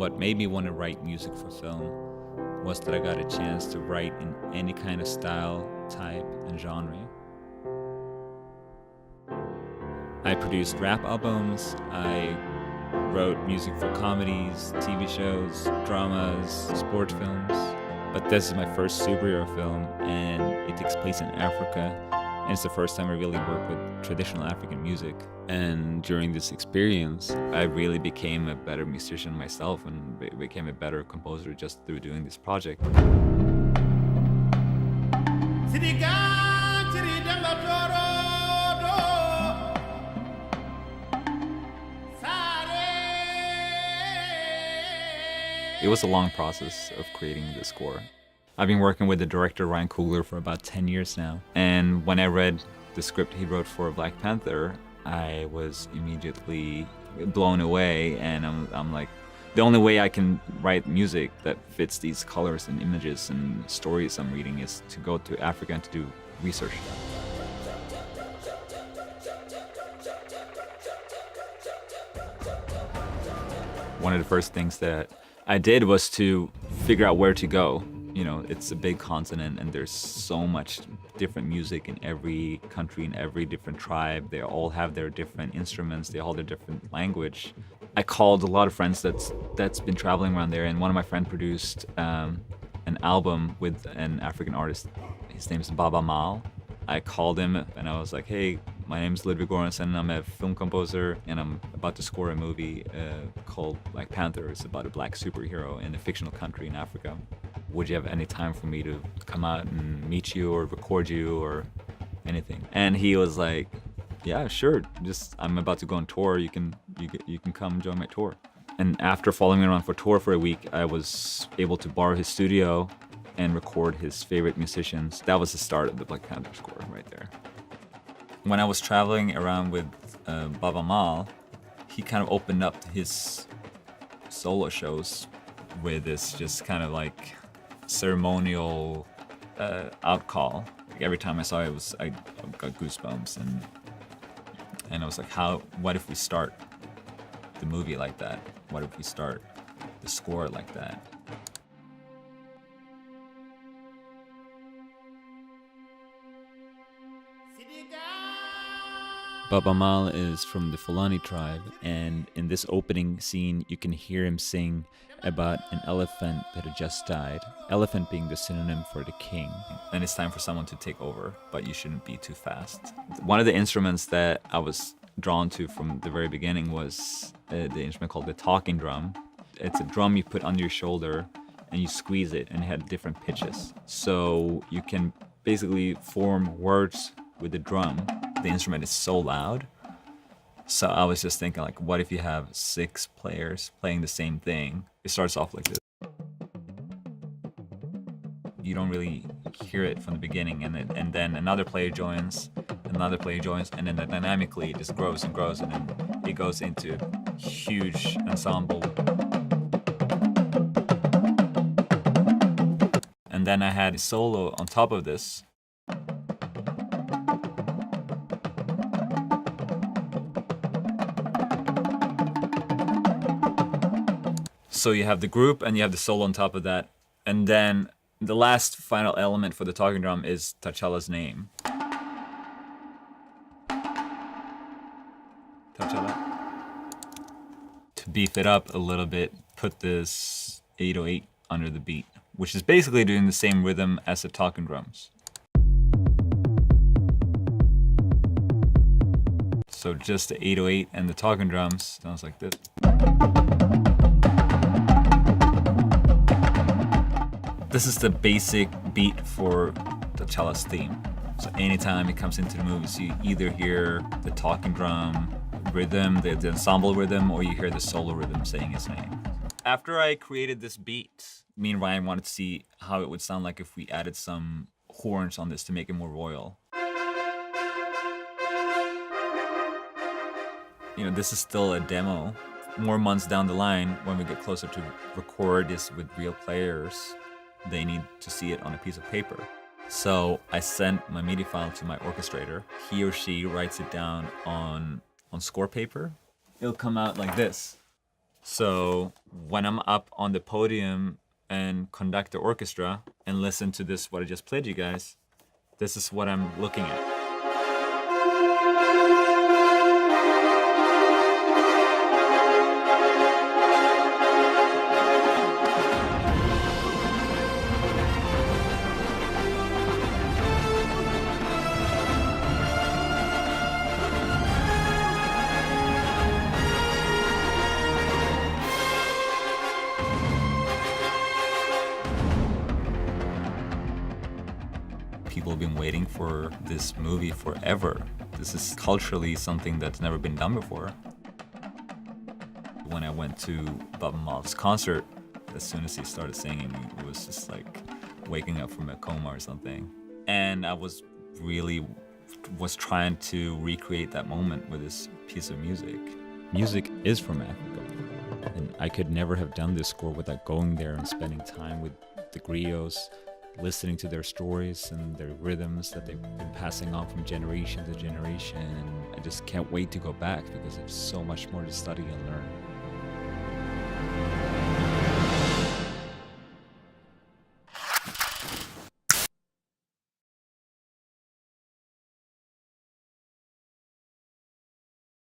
What made me want to write music for film was that I got a chance to write in any kind of style, type, and genre. I produced rap albums, I wrote music for comedies, TV shows, dramas, sport films. But this is my first superhero film, and it takes place in Africa. And it's the first time I really worked with traditional African music. And during this experience, I really became a better musician myself and became a better composer just through doing this project. It was a long process of creating the score. I've been working with the director Ryan Coogler for about 10 years now. And when I read the script he wrote for Black Panther, I was immediately blown away. And I'm like, the only way I can write music that fits these colors and images and stories I'm reading is to go to Africa and to do research. One of the first things that I did was to figure out where to go. You know, it's a big continent and there's so much different music in every country, in every different tribe. They all have their different instruments, they all have their different language. I called a lot of friends that's been traveling around there, and one of my friends produced an album with an African artist. His name is Maal. I called him and I was like, hey, my name is Ludwig Göransson, I'm a film composer and I'm about to score a movie called Black Panther. It's about a black superhero in a fictional country in Africa. Would you have any time for me to come out and meet you or record you or anything? And he was like, yeah, sure, just I'm about to go on tour, you can come join my tour. And after following me around for tour for a week, I was able to borrow his studio and record his favorite musicians. That was the start of the Black Panther score right there. When I was traveling around with Maal, he kind of opened up his solo shows with this just kind of like ceremonial outcall. Like every time I saw it, I got goosebumps, and I was like, what if we start the movie like that? What if we start the score like that? Maal is from the Fulani tribe, and in this opening scene, you can hear him sing about an elephant that had just died. Elephant being the synonym for the king. And it's time for someone to take over, but you shouldn't be too fast. One of the instruments that I was drawn to from the very beginning was the instrument called the talking drum. It's a drum you put under your shoulder and you squeeze it, and it had different pitches. So you can basically form words with the drum. The instrument is so loud. So I was just thinking, like, what if you have 6 players playing the same thing? It starts off like this. You don't really hear it from the beginning, and then another player joins, and then dynamically it just grows and grows, and then it goes into a huge ensemble. And then I had a solo on top of this. So you have the group and you have the solo on top of that. And then the last final element for the talking drum is T'Challa's name. T'Challa. To beef it up a little bit, put this 808 under the beat, which is basically doing the same rhythm as the talking drums. So just the 808 and the talking drums sounds like this. This is the basic beat for T'Challa's theme. So anytime it comes into the movies, you either hear the talking drum rhythm, the ensemble rhythm, or you hear the solo rhythm saying his name. After I created this beat, me and Ryan wanted to see how it would sound like if we added some horns on this to make it more royal. You know, this is still a demo. More months down the line, when we get closer to record this with real players, they need to see it on a piece of paper. So I sent my MIDI file to my orchestrator. He or she writes it down on score paper. It'll come out like this. So when I'm up on the podium and conduct the orchestra and listen to this, what I just played you guys, this is what I'm looking at. People have been waiting for this movie forever. This is culturally something that's never been done before. When I went to Bob Maal's concert, as soon as he started singing, it was just like waking up from a coma or something. And I was trying to recreate that moment with this piece of music. Music is from Africa, and I could never have done this score without going there and spending time with the griots, listening to their stories and their rhythms that they've been passing on from generation to generation. And I just can't wait to go back because there's so much more to study and learn.